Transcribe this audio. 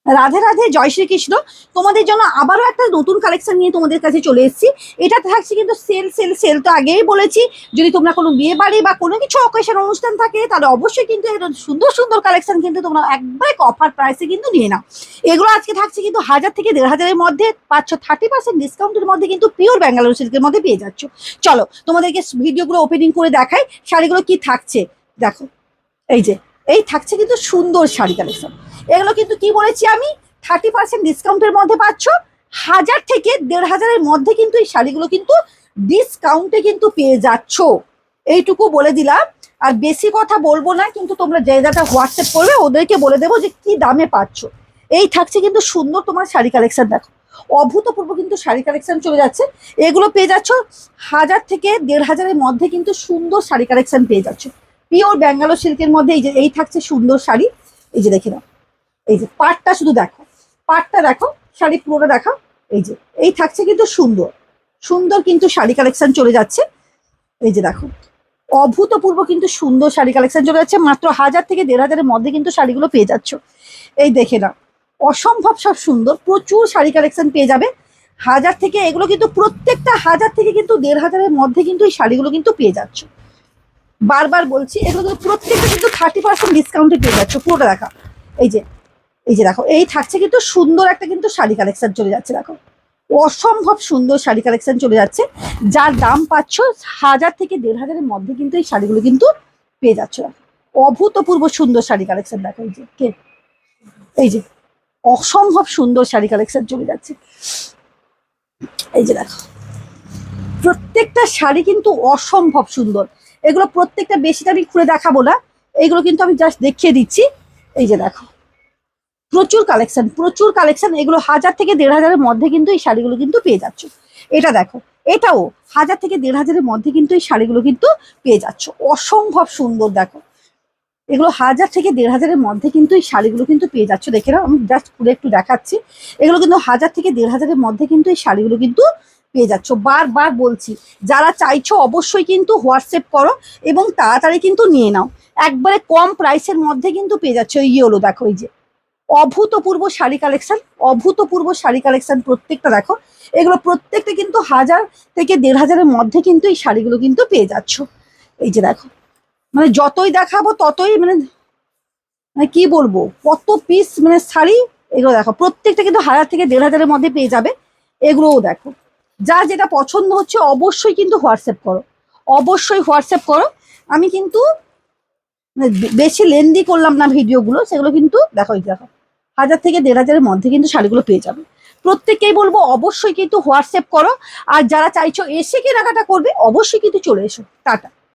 রাধে রাধে, জয় শ্রীকৃষ্ণ। তোমাদের জন্য আবারও একটা নতুন কালেকশন নিয়ে তোমাদের কাছে চলে এসেছি। এটা থাকছে কিন্তু সেল সেল সেল, তো আগেই বলেছি যদি তোমরা কোনো বিয়ে বাড়ি বা কোনো কিছু অকেশন অনুষ্ঠান থাকে তাহলে অবশ্যই কিন্তু এর সুন্দর সুন্দর কালেকশন কিন্তু তোমরা একবারে অফার প্রাইসে কিন্তু নিয়ে নাও। এগুলো আজকে থাকছে কিন্তু 1000 থেকে 1500-এর মধ্যে পাচ্ছ, 30% ডিসকাউন্টের মধ্যে কিন্তু পিওর ব্যাঙ্গালোর সিল্কের মধ্যে পেয়ে যাচ্ছ। চলো তোমাদেরকে ভিডিওগুলো ওপেনিং করে দেখাই শাড়িগুলো কি থাকছে। দেখো, এই যে এই থাকছে কিন্তু সুন্দর শাড়ি কালেকশন। এগুলো কিন্তু কি বলেছি আমি, 30% ডিসকাউন্টের মধ্যে পাচ্ছ। 1000 থেকে 1500-এর মধ্যে কিন্তু এই শাড়িগুলো কিন্তু ডিসকাউন্টে কিন্তু পেয়ে যাচ্ছ, এইটুকু বলে দিলাম। আর বেশি কথা বলবো না, কিন্তু তোমরা যে যাটা হোয়াটসঅ্যাপ করবে ওদেরকে বলে দেবো যে কি দামে পাচ্ছ। এই থাকছে কিন্তু সুন্দর তোমার শাড়ি কালেকশন। দেখো, অভূতপূর্ব কিন্তু শাড়ি কালেকশন চলে যাচ্ছে। এগুলো পেয়ে যাচ্ছ 1000 থেকে 1500-এর মধ্যে কিন্তু সুন্দর শাড়ি কালেকশন পেয়ে যাচ্ছ পিওর ব্যাঙ্গালোর সিল্কের মধ্যে। এই যে এই থাকছে সুন্দর শাড়ি, এই যে দেখে নাও। এই যে পাটটা শুধু দেখো, পাটটা দেখো, শাড়ি পুরোটা দেখো। এই যে এই থাকছে কিন্তু সুন্দর সুন্দর কিন্তু শাড়ি কালেকশন চলে যাচ্ছে। এই যে দেখো, অভূতপূর্ব কিন্তু সুন্দর শাড়ি কালেকশন চলে যাচ্ছে। মাত্র 1000 থেকে 1500-এর মধ্যে কিন্তু শাড়িগুলো পেয়ে যাচ্ছ। এই দেখে নাও, অসম্ভব সব সুন্দর প্রচুর শাড়ি কালেকশন পেয়ে যাবে। 1000 থেকে এগুলো কিন্তু প্রত্যেকটা 1000 থেকে কিন্তু 1500-এর মধ্যে কিন্তু এই শাড়িগুলো কিন্তু পেয়ে যাচ্ছ। বারবার বলছি, এগুলো কিন্তু প্রত্যেকটা কিন্তু 30% ডিসকাউন্টে পেয়ে যাচ্ছ। পুরোটা দেখা, এই যে এই যে দেখো, এই থাকছে কিন্তু সুন্দর একটা কিন্তু শাড়ি কালেকশন চলে যাচ্ছে। দেখো, অসম্ভব সুন্দর শাড়ি কালেকশন চলে যাচ্ছে, যার দাম পাচ্ছ 1000 থেকে 1500-এর মধ্যে কিন্তু এই শাড়িগুলো কিন্তু পেয়ে যাচ্ছ। অভূতপূর্ব সুন্দর শাড়ি কালেকশন দেখো, এই যে কে, এই যে অসম্ভব সুন্দর শাড়ি কালেকশন চলে যাচ্ছে। এই যে দেখো, প্রত্যেকটা শাড়ি কিন্তু অসম্ভব সুন্দর। এগুলো প্রত্যেকটা বেশিটা আমি খুলে দেখাবো না, এগুলো কিন্তু আমি জাস্ট দেখিয়ে দিচ্ছি। এই যে দেখো, প্রচুর কালেকশন প্রচুর কালেকশন। এগুলো 1000 থেকে 1500-এর মধ্যে কিন্তু এই শাড়িগুলো কিন্তু পেয়ে যাচ্ছ। এটা দেখো, এটাও 1000 থেকে 1500-এর মধ্যে কিন্তু এই শাড়িগুলো কিন্তু পেয়ে যাচ্ছ। অসম্ভব সুন্দর দেখো, এগুলো 1000 থেকে 1500-এর মধ্যে কিন্তু এই শাড়িগুলো কিন্তু পেয়ে যাচ্ছ। দেখে নাও, আমি জাস্ট খুলে একটু দেখাচ্ছি। এগুলো কিন্তু 1000 থেকে 1500-এর মধ্যে কিন্তু এই শাড়িগুলো কিন্তু পেয়ে যাচ্ছ। বারবার বলছি, যারা চাইছো অবশ্যই কিন্তু হোয়াটসঅ্যাপ করো এবং তাড়াতাড়ি কিন্তু নিয়ে নাও। একবারে কম প্রাইসের মধ্যে কিন্তু পেয়ে যাচ্ছ। এই হলো দেখো, এই যে অভূতপূর্ব শাড়ি কালেকশন, অভূতপূর্ব শাড়ি কালেকশন প্রত্যেকটা দেখো। এগুলো প্রত্যেকটা কিন্তু 1000 থেকে 1500-এর মধ্যে কিন্তু এই শাড়িগুলো কিন্তু পেয়ে যাচ্ছ। এই যে দেখো, মানে যতই দেখাবো ততই মানে মানে কি বলবো, কত পিস মানে শাড়ি। এগুলো দেখো, প্রত্যেকটা কিন্তু 1000 থেকে 1500-এর মধ্যে পেয়ে যাবে। এগুলোও দেখো, যা যেটা পছন্দ হচ্ছে অবশ্যই কিন্তু হোয়াটসঅ্যাপ করো, অবশ্যই হোয়াটসঅ্যাপ করো। আমি কিন্তু মানে বেশি লেন্দি করলাম না ভিডিওগুলো, সেগুলো কিন্তু দেখো, এই দেখো 1000 থেকে 1500-এর মধ্যে কিন্তু শাড়িগুলো পেয়ে যাবে। প্রত্যেককেই বলবো অবশ্যই কিন্তু হোয়াটসঅ্যাপ করো। আর যারা চাইছো এসে কেনাকাটা করবে অবশ্যই কিন্তু চলে এসো। টাটা।